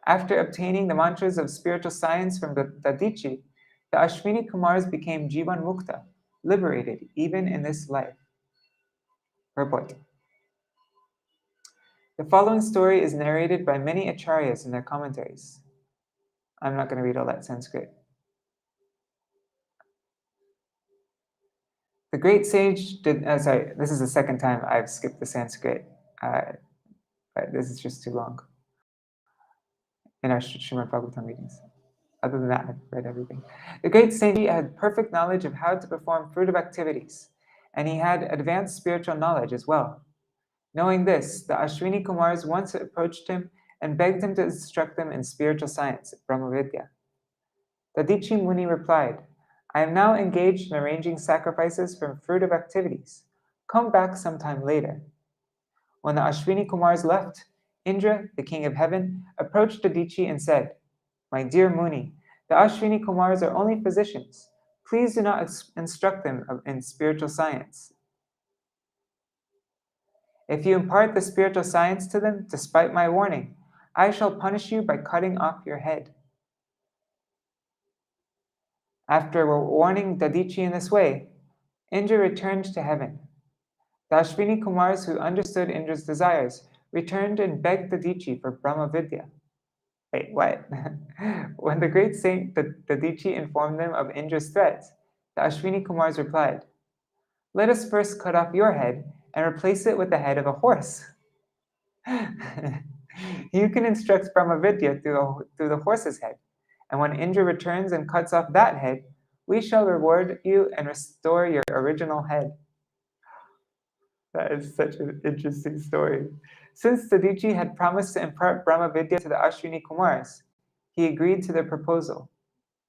After obtaining the mantras of spiritual science from the Dadichi, the Ashwini Kumars became Jivan Mukta, liberated even in this life. Purport. The following story is narrated by many acharyas in their commentaries. I'm not going to read all that Sanskrit. The great sage did, this is the second time I've skipped the Sanskrit, but this is just too long in our Śrīmad-Bhāgavatam readings. Other than that, I've read everything. The great sage had perfect knowledge of how to perform fruitive activities, and he had advanced spiritual knowledge as well. Knowing this, the Ashwini Kumars once approached him and begged him to instruct them in spiritual science, Brahmavidya. Dadichi Muni replied, I am now engaged in arranging sacrifices from fruitive activities. Come back sometime later. When the Ashwini Kumars left, Indra, the king of heaven, approached Dadichi and said, My dear Muni, the Ashwini Kumars are only physicians. Please do not instruct them in spiritual science. If you impart the spiritual science to them, despite my warning, I shall punish you by cutting off your head. After warning Dadichi in this way, Indra returned to heaven. The Ashwini Kumars who understood Indra's desires returned and begged Dadichi for Brahmavidya. Wait, what? When the great saint Dadichi informed them of Indra's threats, the Ashwini Kumars replied, Let us first cut off your head and replace it with the head of a horse. You can instruct Brahmavidya through the horse's head, and when Indra returns and cuts off that head, we shall reward you and restore your original head. That is such an interesting story. Since Dadichi had promised to impart Brahmavidya to the Ashwini Kumars, he agreed to their proposal.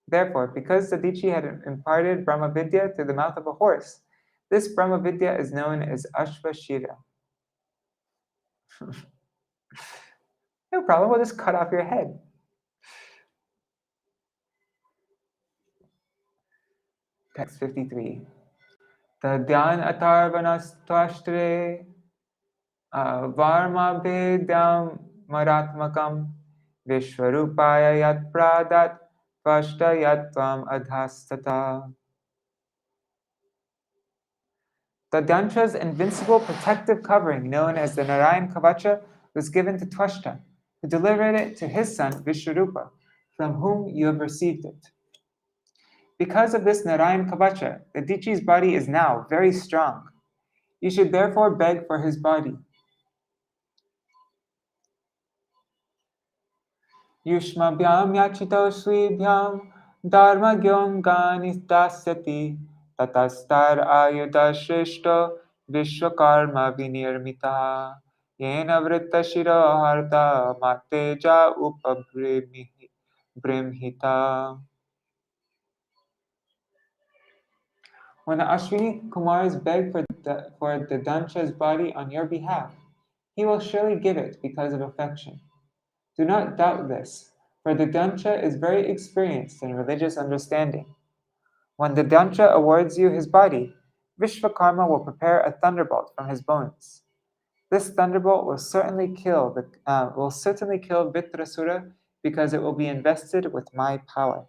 Therefore, because Dadichi had imparted Brahmavidya through the mouth of a horse, this Brahmavidya is known as Ashvashira. No problem, we'll just cut off your head. Text 53. Tadyan atarvanastvashtre varma bhedyam maratmakam vishwarupaya yat pradat tvashta yatvam adhastata. Tadyantra's invincible protective covering, known as the Narayan Kavacha, was given to Tvashta, who delivered it to his son Vishwarupa, from whom you have received it. Because of this Narayan Kavacha, Dadichi's body is now very strong. You should therefore beg for his body. Yushmabhyam yachito shribhyam dharma gyom ganistasyati tatastar ayuda shrishto vishwakarma vinirmita yena vritta shiro harta mateja upabrimhita. When the Ashwini Kumars beg for the Dansha's body on your behalf, he will surely give it because of affection. Do not doubt this, for the Dansha is very experienced in religious understanding. When the Dansha awards you his body, Vishvakarma will prepare a thunderbolt from his bones. This thunderbolt will certainly kill Vitrasura because it will be invested with my power.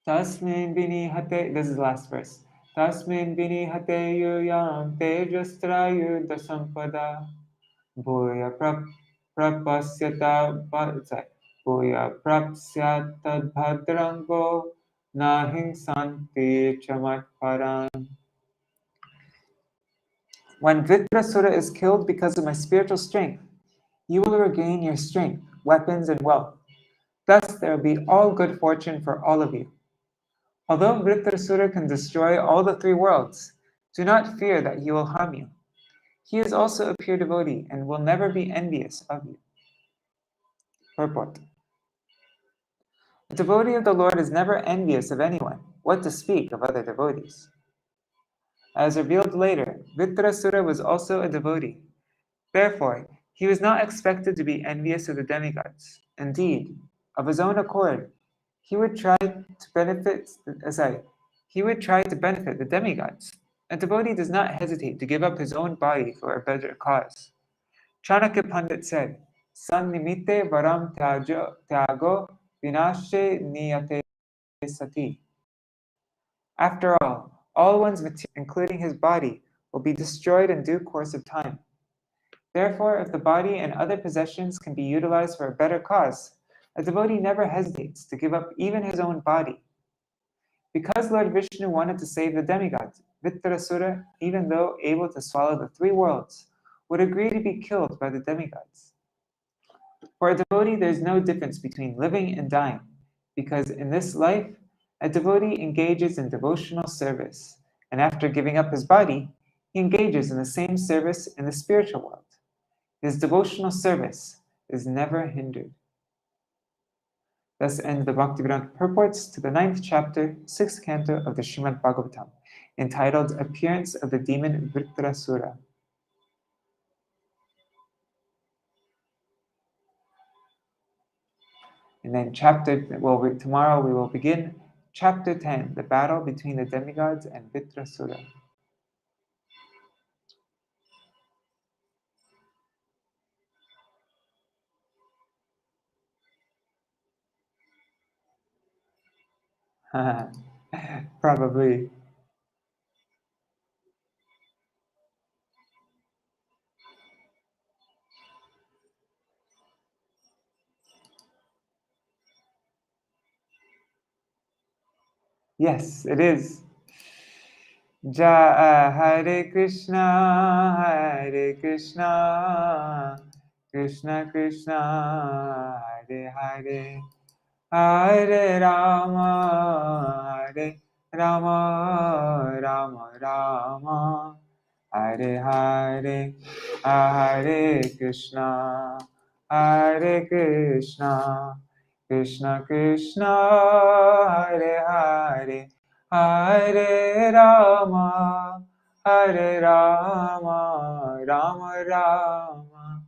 Tasmin binihate, this is the last verse. Tasmin binihate yuyam tejastrayu dasampada bhuya prapasyata bhuya prapsyatad bhadrango nahin santi chamat paran. When Vitrasura is killed because of my spiritual strength, you will regain your strength, weapons, and wealth. Thus there will be all good fortune for all of you. Although Vritrasura can destroy all the three worlds, do not fear that he will harm you. He is also a pure devotee and will never be envious of you. Purport. A devotee of the Lord is never envious of anyone, what to speak of other devotees. As revealed later, Vitrasura was also a devotee. Therefore, he was not expected to be envious of the demigods. Indeed, of his own accord, he would try to benefit the demigods. A devotee does not hesitate to give up his own body for a better cause. Chanakya Pandit said, Sannimitte varam tyago vinashe niyate sati. After all one's material, including his body, will be destroyed in due course of time. Therefore, if the body and other possessions can be utilized for a better cause, a devotee never hesitates to give up even his own body. Because Lord Vishnu wanted to save the demigods, Vitrasura, even though able to swallow the three worlds, would agree to be killed by the demigods. For a devotee, there is no difference between living and dying, because in this life, a devotee engages in devotional service, and after giving up his body, he engages in the same service in the spiritual world. His devotional service is never hindered. Thus end the Bhaktivedanta purports to the 9th chapter, 6th canto of the Śrīmad-Bhāgavatam, entitled Appearance of the Demon Vritrasura. And then tomorrow we will begin chapter 10, the battle between the demigods and Vritrasura. Probably. Yes, it is. Hare Krishna, Krishna Krishna, Hare Hare, Hare Rama, Rama Rama, Hare Hare, Hare Krishna, Krishna Krishna, Hare Hare, Hare Rama, Rama Rama,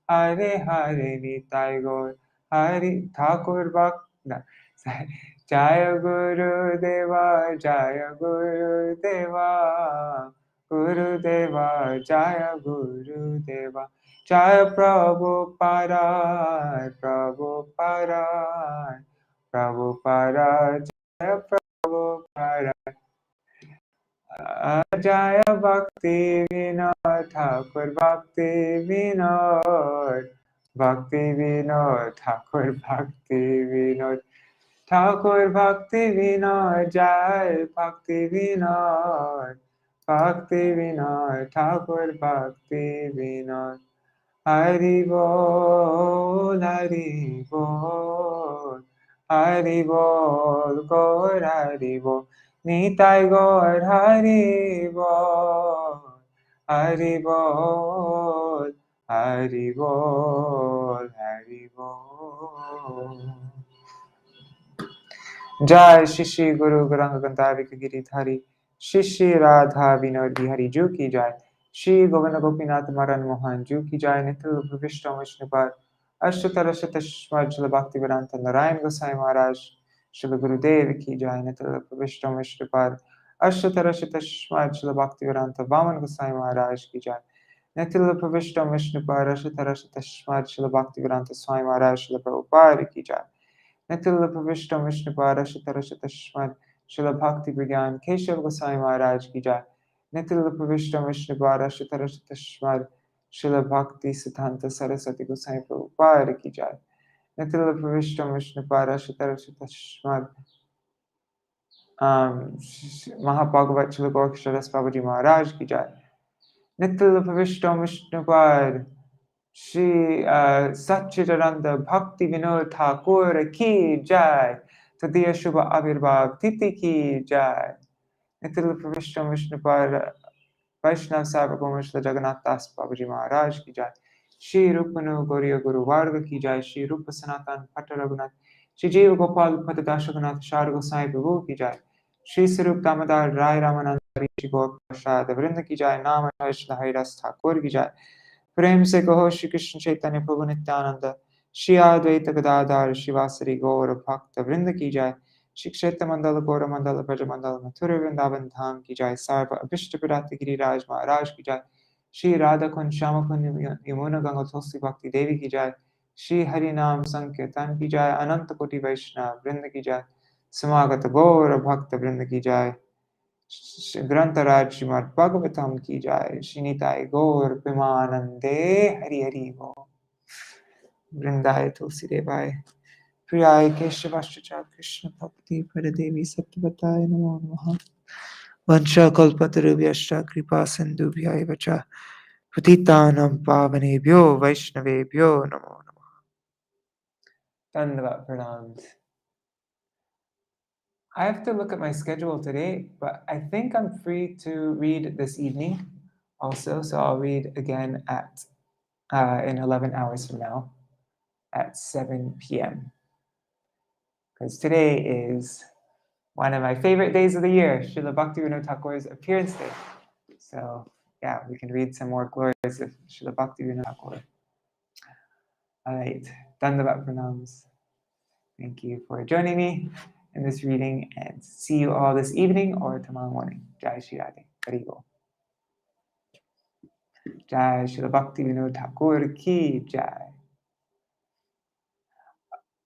Hare Hare Nitai Gaur, Hare Thakur Bhakta. Jaya Guru Deva, Jaya Guru Deva, Guru Deva, Jaya Guru Deva, Jaya Prabhupada, Prabhupada, Prabhupada, Jaya Prabhupada. Jaya Bhakti Vinod Thakur Bhakti Vinod, Bhakti Vinod Thakur Bhakti Vinod, Thakur Bhakti Vinod, Jai Bhakti Vinod, Bhakti Vinod Thakur Bhakti Vinod. Hari Bol, Hari Bol, Hari Bol, Gaur Hari Bol, Nitai Gaur Hari Bol, Hari Bol, Hari Bol, Hari Bol. Jai Shishi Guru Gauranga Gandharika Giridhari Shishi Radha Vinod Bihari Ju Ki Jai Shri Govinda Gopinath Maran Mohan Ju Ki Jai Nitil Vishnu Vishnupad Ashtara Shatashmad Shila Bhakti Vedanta Narayan Gosai Maharaj Shila Gurudev Ki Jai Nitil Vishnu Vishnupad Ashtara Shatashmad Shila Bhakti Vedanta Vaman Gosai Maharaj Ki Jai Nitil Vishnu Vishnupad Ashtara Shatashmad Shila Bhakti Vedanta Swami Maharaj Shila Prabhupada Ki Jai Nitil Pravishtam Vishnupara Shatarashatashmad Srila Bhakti Vigyan Keshav Gosai Maharaj Ki Jai Nitil Pravishtam Vishnupara Shatarashatashmad Srila Bhakti Siddhanta Saraswati Gosai Prabhupada Ki Jai Nitil Pravishtam Vishnupara Shatarashatashmad Mahabhagavat Srila Gorksharas Babaji Maharaj Ki Jai Nitil Pravishtam Vishnupara Shri Satchidananda Bhakti Vinod Thakur Ki Jai Tadiya Shubha Avirbhav Titi Ki Jai Nitil Pravishtam Vishnupad Vaishnav Sarvabhauma Shri Jagannath Das Babaji Maharaj Ki Jai Shri Rupanu Gauriya Guru Varga Ki Jai Shri Rupa Sanatan Bhatta Raghunath Shri Jiva Gopal Pada Dashagaнаth Shar Gosai Prabhu Ki Jai Shri Sarup Damodar Rai Ramanand Rishi Gaur Prasad Vrinda Ki Jai Nama Shri Haridas Thakur Ki Jai प्रेम से कहो श्री कृष्ण चैतन्य प्रभु नित्यानंद श्री अद्वैत गदाधर शिवासरी गौर भक्त वृंद की जाय श्री क्षेत्र मंडल गौर मंडल ब्रज मंडल मथुर वृंदावन धाम की जाय सर्व अभिष्ट पिराति गिरिराज महाराज की जाय श्री राधा कुंज श्याम कुंज यमुना गंगा तुलसी भक्ति देवी की जाय श्री हरि नाम संकीर्तन की जाय अनंत कोटि वैष्णव वृंद की जाय समागत गौर भक्त वृंद की जाय ग्रंथराज श्रीमद्-भागवतम की जाय श्रीनिताय गौर प्रेमानंदे हरि हरि गो वृंदाय तुलसी देवाय प्रियाय केशवाश्च कृष्ण भक्ति परदेवी सत्यवताय नमो नमः वंशा कल्पतरुभ्यश्च कृपा सिन्धुभ्यैव च पतितानां पावनेभ्यो वैष्णवेभ्यो नमो नमः Dandava pranams. I have to look at my schedule today, but I think I'm free to read this evening also. So I'll read again at in 11 hours from now at 7 p.m. Because today is one of my favorite days of the year, Srila Bhaktivinoda Thakur's appearance day. So yeah, we can read some more glories of Srila Bhaktivinoda Thakur. All right, Dandavat Pranams. Thank you for joining me in this reading, and see you all this evening or tomorrow morning. Jai Shri Radhe. Hari Bol. Jai Srila Bhaktivinoda Thakur Ki Jai.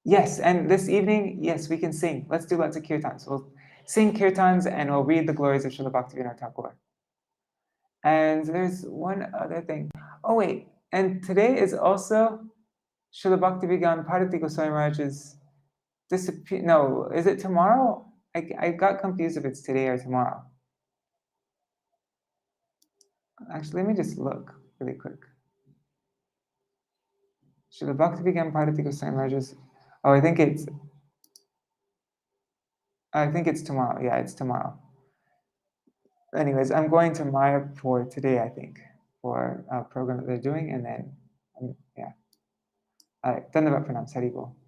Yes, and this evening, yes, we can sing. Let's do lots of kirtans. We'll sing kirtans and we'll read the glories of Srila Bhaktivinoda Thakur. And there's one other thing. Oh wait, and today is also Srila Bhaktivedanta Bharati Goswami Maharaj's disappear. No, is it tomorrow? I got confused if it's today or tomorrow. Actually, let me just look really quick. Srila Bhaktivedanta Bharati Goswami Maharaj's. Oh, I think it's tomorrow. Yeah, it's tomorrow. Anyways, I'm going to Maya for today, I think, for a program that they're doing, and then, yeah. All right, Dandavat Pranam, Hari Bol.